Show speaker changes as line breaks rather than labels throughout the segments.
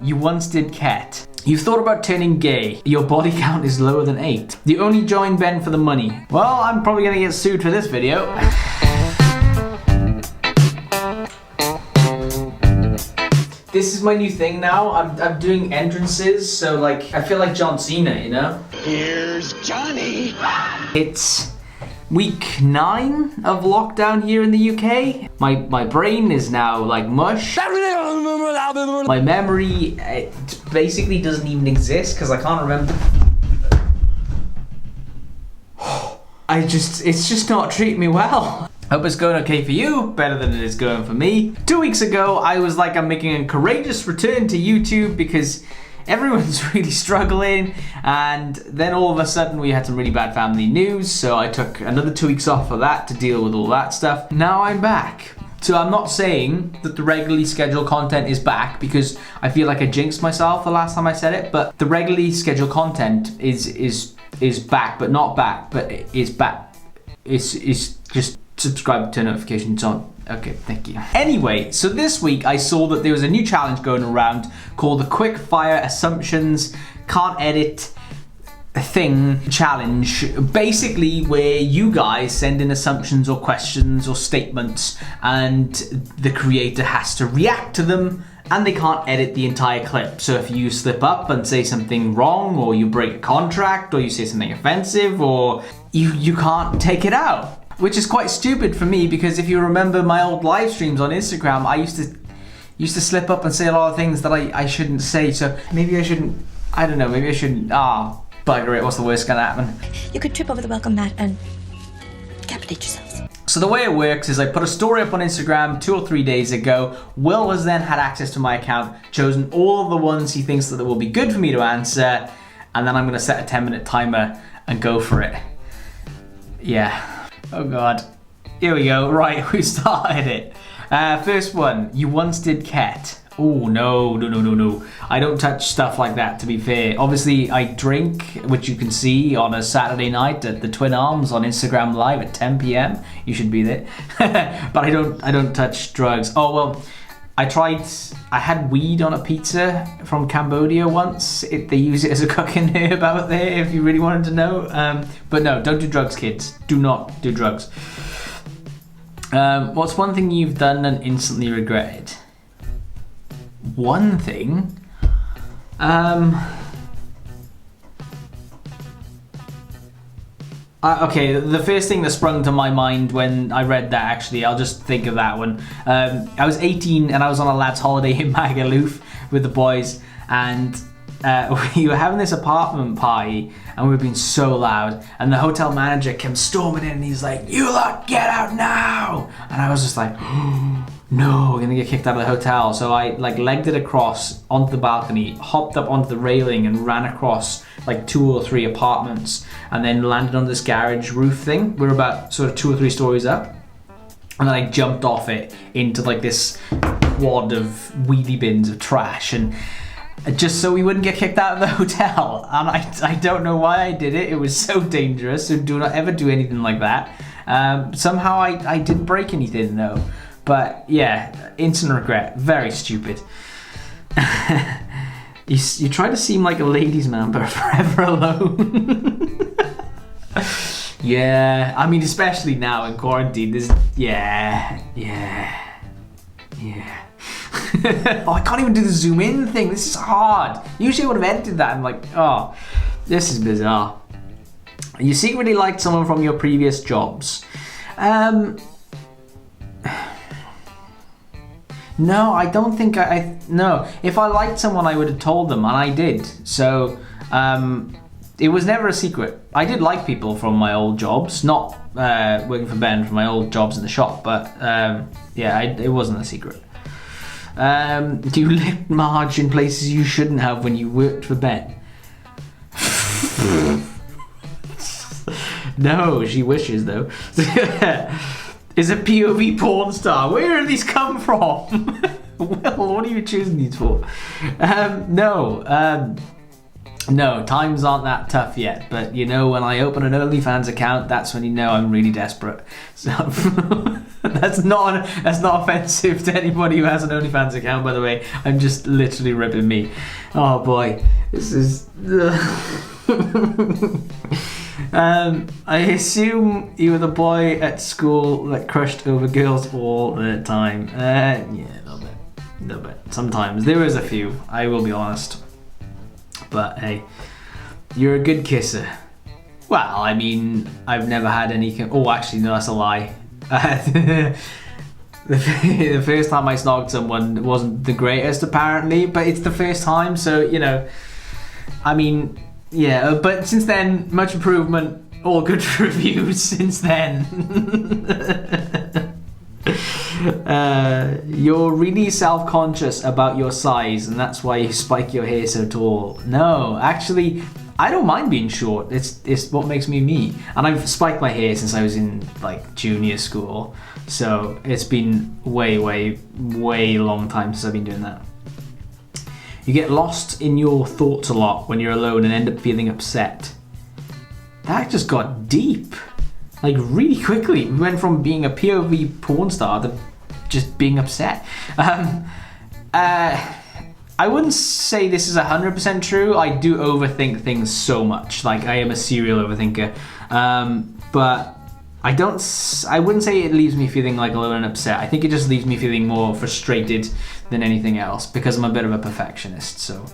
You once did cat. You've thought about turning gay. Your body count is lower than 8. You only joined Ben for the money. Well, I'm probably gonna get sued for this video. This is my new thing now. I'm doing entrances, so like I feel like John Cena, you know?
Here's Johnny.
It's week 9 of lockdown here in the UK. My brain is now like mush. My memory it basically doesn't even exist because I can't remember. It's just not treating me well. Hope it's going okay for you, better than it is going for me. 2 weeks ago, I was like, I'm making a courageous return to YouTube because everyone's really struggling, and then all of a sudden we had some really bad family news, so I took another 2 weeks off for that to deal with all that stuff. Now I'm back. So I'm not saying that the regularly scheduled content is back because I feel like I jinxed myself the last time I said it, but the regularly scheduled content is back, but not back, but it is back. It's just subscribe, turn notifications on. Okay, thank you. Anyway, so this week I saw that there was a new challenge going around called the Quickfire Assumptions Can't Edit Thing Challenge. Basically, where you guys send in assumptions or questions or statements and the creator has to react to them and they can't edit the entire clip. So if you slip up and say something wrong, or you break a contract, or you say something offensive, or you can't take it out. Which is quite stupid for me because if you remember my old live streams on Instagram, I used to slip up and say a lot of things that I shouldn't say. So maybe I shouldn't, I don't know, maybe I shouldn't, bugger it, what's the worst gonna happen?
You could trip over the welcome mat and decapitate yourselves.
So the way it works is I put a story up on Instagram 2 or 3 days ago. Will has then had access to my account, chosen all of the ones he thinks that will be good for me to answer, and then I'm gonna set a 10-minute timer and go for it. Yeah. Oh God. Here we go. Right, we started it. First one. You once did cat. Oh no. I don't touch stuff like that, to be fair. Obviously, I drink, which you can see on a Saturday night at the Twin Arms on Instagram Live at 10 PM. You should be there. But I don't touch drugs. Oh well. I had weed on a pizza from Cambodia once. They use it as a cooking herb out there if you really wanted to know. But no, don't do drugs, kids. Do not do drugs. What's one thing you've done and instantly regretted? One thing? Okay, the first thing that sprung to my mind when I read that, actually, I'll just think of that one. I was 18 and I was on a lad's holiday in Magaluf with the boys, and we were having this apartment party and we were being so loud, and the hotel manager came storming in and he's like, "You lot, get out now!" And I was just like, oh, no, we're gonna get kicked out of the hotel. So I like legged it across onto the balcony, hopped up onto the railing and ran across like 2 or 3 apartments, and then landed on this garage roof thing. We were about sort of 2 or 3 stories up, and then I jumped off it into like this quad of wheelie bins of trash, and just so we wouldn't get kicked out of the hotel. And I don't know why I did it. It was so dangerous, so do not ever do anything like that. Somehow I didn't break anything though. But yeah, instant regret, very stupid. You try to seem like a ladies' man, but forever alone. Yeah, I mean, especially now in quarantine, yeah. Oh, I can't even do the zoom in thing, this is hard. Usually I would have edited that and like, oh, this is bizarre. You secretly liked someone from your previous jobs. No, I don't think no. If I liked someone, I would have told them, and I did. So, it was never a secret. I did like people from my old jobs, not working for Ben, from my old jobs in the shop, but yeah, it wasn't a secret. Do you lick Marge in places you shouldn't have when you worked for Ben? No, she wishes though. Is a POV porn star. Where do these come from? Well, what are you choosing these for? No, times aren't that tough yet. But you know, when I open an OnlyFans account, that's when you know I'm really desperate. So That's not offensive to anybody who has an OnlyFans account, by the way. I'm just literally ripping me. Oh boy, this is. I assume you were the boy at school that crushed over girls all the time. Yeah, a little bit. Sometimes there was a few. I will be honest. But hey, you're a good kisser. Well, I mean, I've never had any. Oh, actually, no, that's a lie. The first time I snogged someone wasn't the greatest, apparently, but it's the first time, so you know. I mean, yeah, but since then, much improvement. All good reviews since then. You're really self-conscious about your size, and that's why you spike your hair so tall. No, actually, I don't mind being short. It's what makes me me. And I've spiked my hair since I was in like junior school, so it's been way long time since I've been doing that. You get lost in your thoughts a lot when you're alone and end up feeling upset. That just got deep, like really quickly. We went from being a POV porn star to just being upset. I wouldn't say this is 100% true. I do overthink things so much. Like I am a serial overthinker, but I wouldn't say it leaves me feeling like alone and upset. I think it just leaves me feeling more frustrated than anything else because I'm a bit of a perfectionist. So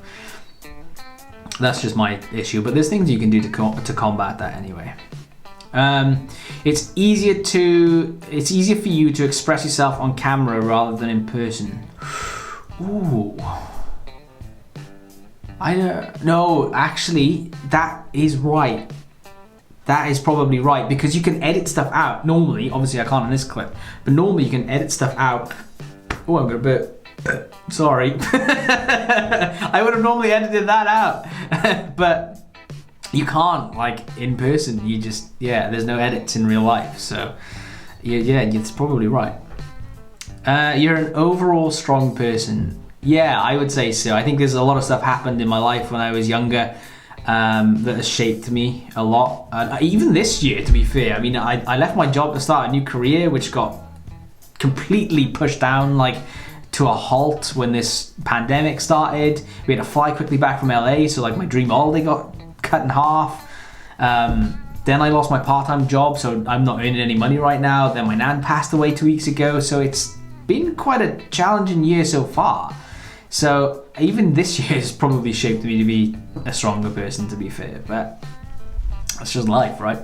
that's just my issue. But there's things you can do to combat that anyway. It's easier for you to express yourself on camera rather than in person. Ooh. I don't know. Actually, that is right. That is probably right because you can edit stuff out. Normally, obviously I can't in this clip, but normally you can edit stuff out. Oh, I'm gonna burp. Sorry. I would have normally edited that out, but you can't, like in person. You just, yeah, there's no edits in real life. So yeah, it's probably right. You're an overall strong person. Yeah, I would say so. I think there's a lot of stuff happened in my life when I was younger that has shaped me a lot. Even this year, to be fair. I mean, I left my job to start a new career, which got completely pushed down like to a halt when this pandemic started. We had to fly quickly back from LA, so like my dream holiday got cut in half. Then I lost my part-time job, so I'm not earning any money right now. Then my nan passed away 2 weeks ago, so it's been quite a challenging year so far. So even this year has probably shaped me to be a stronger person, to be fair, but that's just life, right?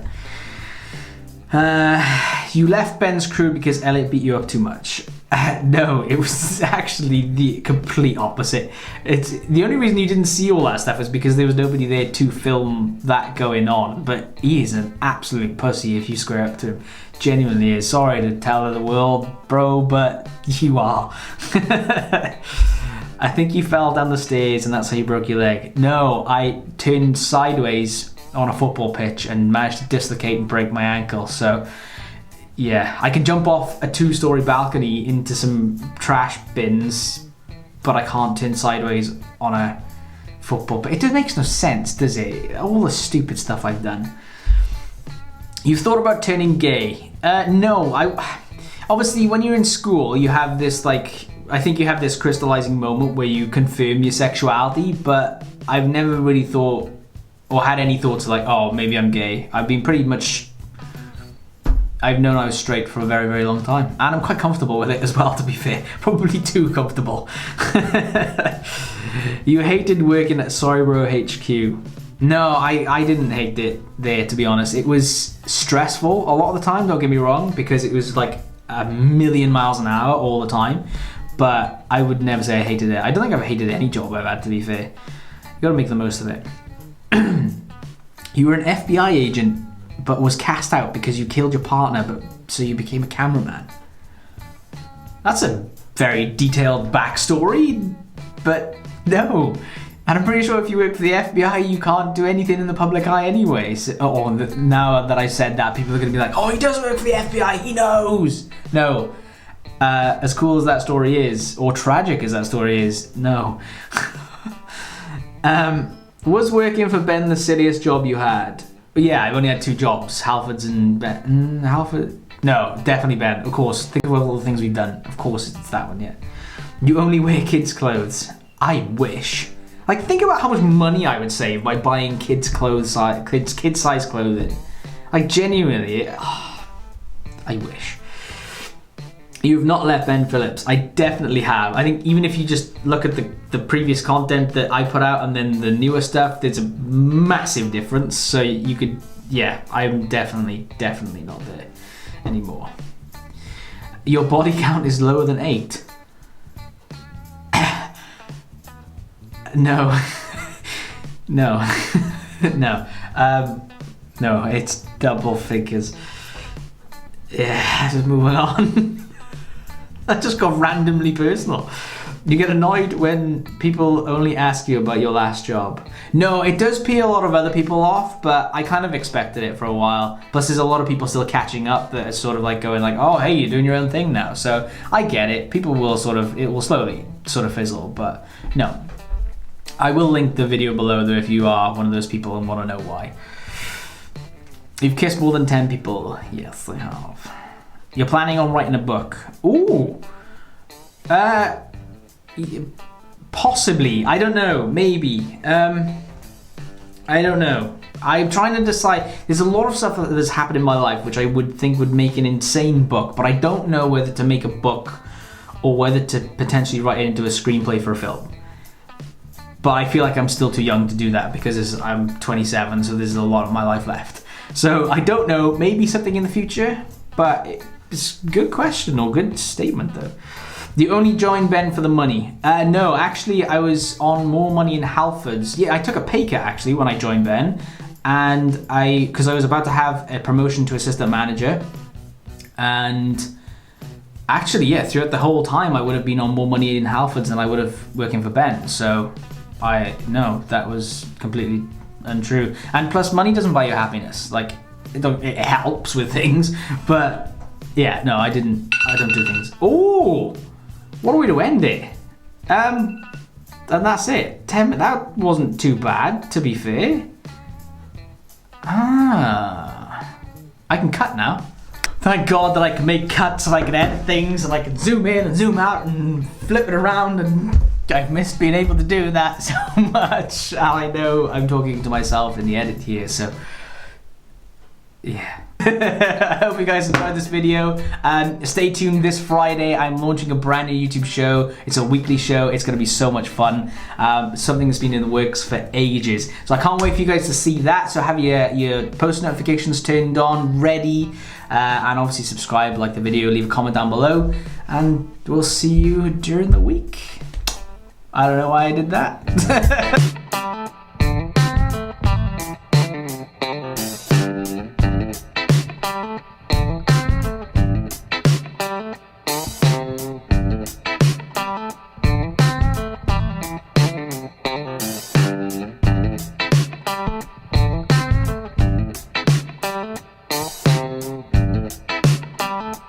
You left Ben's crew because Elliot beat you up too much. No, it was actually the complete opposite. It's the only reason you didn't see all that stuff is because there was nobody there to film that going on. But he is an absolute pussy if you square up to him. Genuinely is. Sorry to tell the world, bro, but you are. I think you fell down the stairs and that's how you broke your leg. No, I turned sideways on a football pitch and managed to dislocate and break my ankle. So yeah, I can jump off a 2-story balcony into some trash bins, but I can't turn sideways on a football. But it just makes no sense, does it? All the stupid stuff I've done. You've thought about turning gay? No, obviously when you're in school, you have this I think you have this crystallizing moment where you confirm your sexuality, but I've never really thought or had any thoughts like, oh, maybe I'm gay. I've known I was straight for a very, very long time. And I'm quite comfortable with it as well, to be fair. Probably too comfortable. You hated working at Sorry Bro HQ. No, I didn't hate it there, to be honest. It was stressful a lot of the time, don't get me wrong, because it was like a million miles an hour all the time. But I would never say I hated it. I don't think I've hated any job I've had, to be fair. You gotta make the most of it. You were an FBI agent, but was cast out because you killed your partner, so you became a cameraman. That's a very detailed backstory, but no. And I'm pretty sure if you work for the FBI, you can't do anything in the public eye anyway. So, now that I said that, people are going to be like, oh, he does work for the FBI, he knows. No. As cool as that story is, or tragic as that story is, no. Was working for Ben the silliest job you had? Yeah, I've only had 2 jobs, Halford's and Ben. Halford. No, definitely Ben. Of course. Think of all the things we've done. Of course it's that one, yeah. You only wear kids' clothes. I wish. Like, think about how much money I would save by buying kids' clothes, kid-size clothing. Like, genuinely, I wish. You've not left Ben Phillips. I definitely have. I think even if you just look at the previous content that I put out and then the newer stuff, there's a massive difference. So you could, yeah, I'm definitely not there anymore. Your body count is lower than 8. No. No. No. No, it's double figures. Yeah, just moving on. That just got randomly personal. You get annoyed when people only ask you about your last job. No, it does peel a lot of other people off, but I kind of expected it for a while. Plus there's a lot of people still catching up that are sort of like going like, oh, hey, you're doing your own thing now. So I get it. People will it will slowly sort of fizzle, but no. I will link the video below though if you are one of those people and want to know why. You've kissed more than 10 people. Yes, I have. You're planning on writing a book. Ooh. Possibly. I don't know. Maybe. I don't know. I'm trying to decide. There's a lot of stuff that has happened in my life which I would think would make an insane book, but I don't know whether to make a book or whether to potentially write it into a screenplay for a film. But I feel like I'm still too young to do that because I'm 27, so there's a lot of my life left. So I don't know, maybe something in the future, but it's a good question or good statement though. You only joined Ben for the money. No, actually I was on more money in Halfords. Yeah, I took a pay cut actually when I joined Ben, and because I was about to have a promotion to assistant manager, and actually yeah, throughout the whole time I would have been on more money in Halfords than I would have working for Ben. So no, that was completely untrue. And plus, money doesn't buy you happiness. Like, it helps with things, but yeah, no, I don't do things. Oh, what a way to end it. And that's it. That wasn't too bad, to be fair. I can cut now. Thank God that I can make cuts and I can edit things and I can zoom in and zoom out and flip it around, and I've missed being able to do that so much. I know I'm talking to myself in the edit here, so yeah. I hope you guys enjoyed this video, and stay tuned this Friday. I'm launching a brand new YouTube show. It's a weekly show. It's going to be so much fun. Something that's been in the works for ages. So I can't wait for you guys to see that. So have your post notifications turned on, ready, and obviously subscribe, like the video, leave a comment down below, and we'll see you during the week. I don't know why I did that.